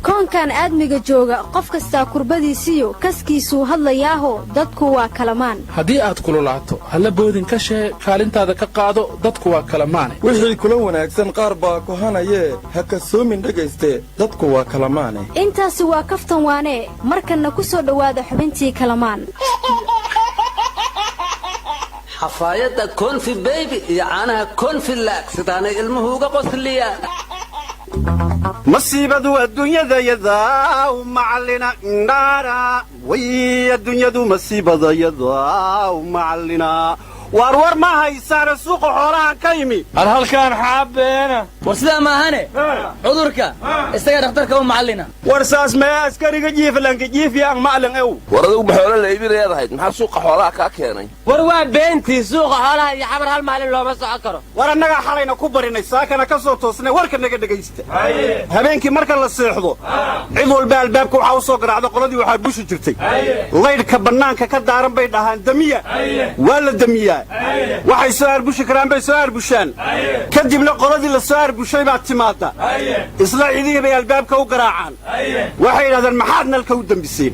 koonkan aadmiga jooga qof kasta kurbadiisiyo kaskiisu hadlayaaho dadku waa kalamaan haddii aad kululaato halla boodin ka shee kaalintaada ka qaado dadku waa kalamaane wixii kula wanaagsan qaar baa kohanayee ha kasoomin dhegayste dadku waa kalamaane intaasi waa kaftan waane markanna ku soo dhowaada xubintii kalamaan xafaayadda konfi baby iyo caanaha konfi laag sidaanay ilmuhu uga qosliyaan مصيبة الدنيا يضاع معلنا نارا وي الدنيا مصيبة يضاع معلنا وارور ما هيسار السوق حوران كيمي هل كان حابينا وسلا ما هني عذرك استجا دكتورك ومعلنا ورساس ما عسكري جيف لانك جيف يا معلن او وردو بخوله ليبي ريدهيد ما سوق xoolaha ka keenay warwaa beentii suuqa xoolaha iyo xabar hal maalin looma soo karo waranaga xalayna ku barinay saakana ka soo toosnay warka naga dhageysta habeenkii marka la seexdo cid walba albaabka waxa soo garaacdo qoladii waxa bushi jirtay leydka banaanka ka daaran bay dhahaan damiya wala damiya waxay soo arbushi karaan bay soo arbushaan kadibna qoladii la soo arbushay baa timaada isla cidii bay albaabka u garaacaan waxay yiraahdaan maxaad nalka u dambiseen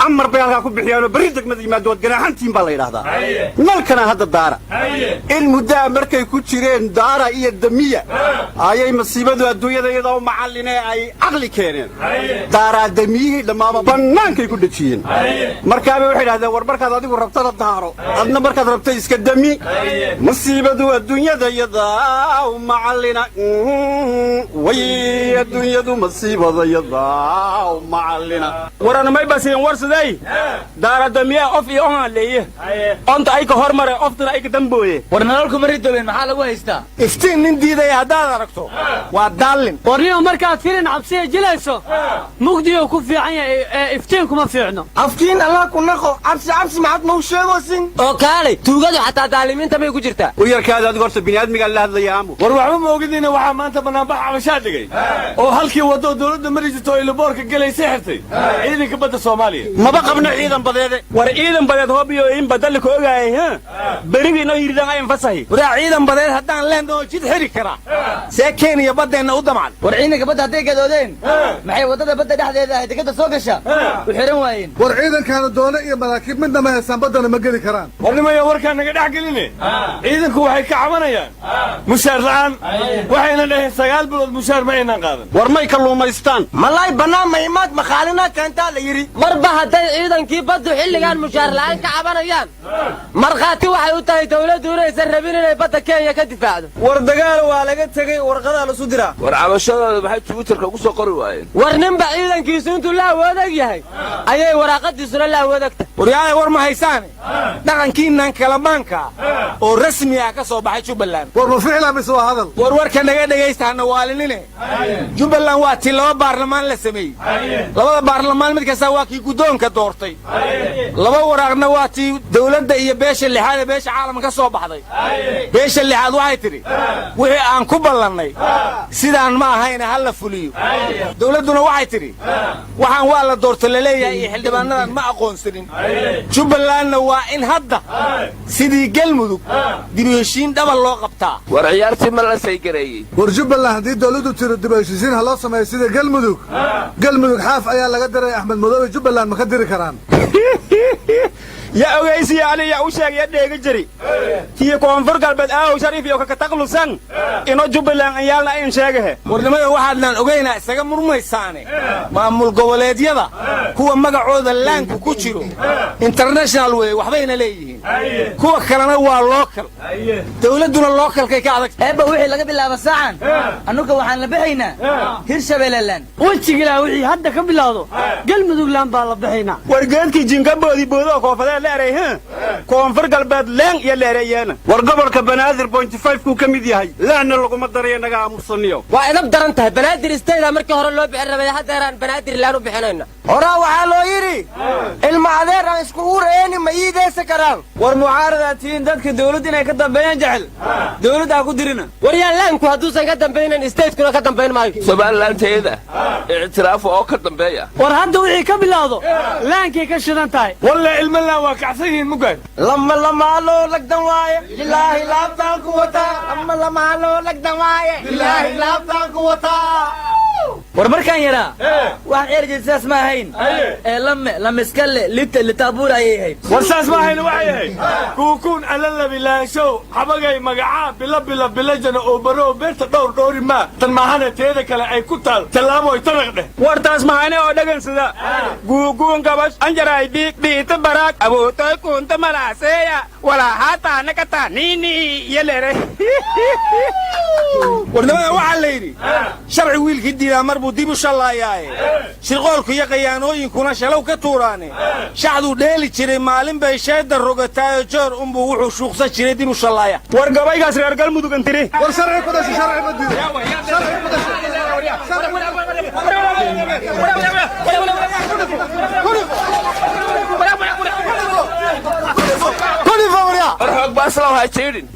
amar bay halka ku bixiyaan bari degmada yimaado ganaaxantiin baa la yiraahdaa nalkana hadda daara in muddo markay ku jireen daara iyo damiya ayay masiibadu adduunyada iyadoo macallinay ay aqli keeneen daara damiyihii dhamaaba bannaankay ku dhajiyeen markaa bay waxay yiraahdeen war markaad adigu rabtada daaro adna markaad rabtay iska dami masiibadu adduunyada iyadoo macallina way adduunyadu masiibada iyadoo macallina waran may baseen warsaday daara damiya of iyo on leeyahay onta ay ka hormaray oftana ay ka dambooyeen war nalalku mari doobeen maxaa lagu haystaa iftiin nin diiday hadaad aragto waa daalin warniyo markaad firin cabsiga jilayso mugdiyo ku fiican yahay iftiin kuma fiicno afkiin allah ku naqo cabsi maxad noo sheegoosin oo kaalay tuugadu xataa daalimiinta may ku jirtaa wiyarkaada aad gorta bini'aadmiga la hadlayaamu war waxba ma ogidina waxa maanta banaanbax cabashaa dhigay oo halkii wado dawladda mari jirto ay laboorka galaysay xirtay ciidanka badda Soomaaliya maba qabno ciidan badeed war ciidan badeed hoobiyo in badal ku ogaayay ha barigiina yiridan ay fasahay war ciidan badeed hadaan leen oo jid xiri kara see Kenya badeena u damacad war ciidanka badda haday gadoodeen maxay wadada badda dhexdeeda ay degada soo gashaa u xiran waayeen war ciidankaana doona iyo maraakiib midna ma haysan badana ma geli karaan warnimayo warkaan naga dhex geline ciidanku waxay ka cabanayaan mushaar la'aan waxayna dhahay 9 bilood mushaar ma aynan qaadan war may kalluumaystaan malay banaan ma imaad maqaalina kaanta la yiri marba haday ciidankii baddu xilligan mushaar la'aan ka cabanayaan marqaati waxay u tahay dawladdu inay rabin inay badda Kenya ka difaacdo war dagaal waa laga tagay warqada la soo diraa war cabashadooda waxay Twitterka ugu soo qori waayeen war ninba ciidankiisu intuu la wadag yahay ayay waraqadiisuna la wadagta waryahay war ma haysaan dhaqankiinan kalamaanka oo rasmi ah ka soo baxay Jubbaland war ma ficila mise waa hadal warka naga dhageystaana waalinine Jubbaland waa tii laba baarlamaan la sameeyay labada baarlamaan mid kasta waa kii gudoonka doortay laba waraaqna waa tii dawladda iyo beesha lixaad ee beesha caalamka soo baxday beesha lixaad waxay tiri wixii aan ku ballanay sidaan ma ahayn hal la fuliyo dawladduna waxay tiri waxaan waa la doortay la leeyahay xildhibaanadan ma aqoonsanin Jubbalandna waa in hadda sidii galmudug dib u heshiin dhaba loo qabtaa war ciyaartii ma la saygareeyay war Jubbaland hadii dawladdu tiro dib u heshiin hal loo sameeyo sida galmudug xaaf ayaa laga diray Axmed Madoobe Jubbaland ma ka diri karaan يا أويسي علي يا أوشاك يا ديك جري كي كونفر قلبت شريف يوكا كتقلصان إنه جبلان أيالنا إن شاكه ورنما واحد لان أوغينا ساقا مرميساني ما ملقواليد يدا كوا مقعود اللان كوكوشيرو انترناشنال وي وحبين ليه كوا كلانا هو اللوكل دولدنا اللوكل كي كعدك هبا وحي لقب الله بساعان أنوكا وحان لبحينا هيرشابيل اللان وانتي قلا وحي هدا كبلاضو قلمدو اللان بالبحينا ورقانكي جنقبو دي بودو كوفدان لاري كونفر قلبات لان يا لاريانا ورقبلك بنادر 0.5 كو كميد yahay laana lagu madariyo naga amursaniyo waa idab darantahay banaadir isteeda markii hore loo bixin rabay hadeeraan banaadir laan u bixinayna hora waxa loo yiri ilma adeer aan isku ureeyni ma yiideysa karaan war mucaaradaatiin dadka dawladda inay ka dambeeyaan jecel dawladda ku dirina war yaa laanku haduusan ka dambeeynan state kuna ka dambeyn maayo Soomaaliland teeda i'tiraaf oo ka dambeeya war hadda wixii ka bilaawdo laankii ka shidan tahay walla ilma la waa kacsayin mugan lama loo lagdan waaye ilaahi laabtaan ku wata lama loo lagdan waaye ilaahi laabtaan ku wata war markaan yaraa wax ceer jirsaas ma ahayn ee lama iska lita litaabuur ayay ahayd war saas ma ahayn waxay ahayd kuukun alala bilaanshow xabagay magacaa bila bilajana oo baro beerta dhowri ma tan maahana teeda kale ay ku taal talaabo ay tanaqdhe war taas maahane oo dhagansada guugun gabash anjaray dhiita baraak abootoy kunta malaaseeya wala haata nakata nini yelere warnimada waxaa la yidhi sharci wiilkii diidaa mar buu dib u shallaayaaye shirqoolku iyo qayaanooyinkuna shalow ka tuuraane shacduu dheeli jiray maalin bay sheedda rogataayo joor unbuu wuxuu shuuqsan jiray dib u shallaaya war gabaygaas reer galmudugan tiri war sharci ku dhashay sharci ma diido sharci ku dhashay war xoog baaslow ha jeedhin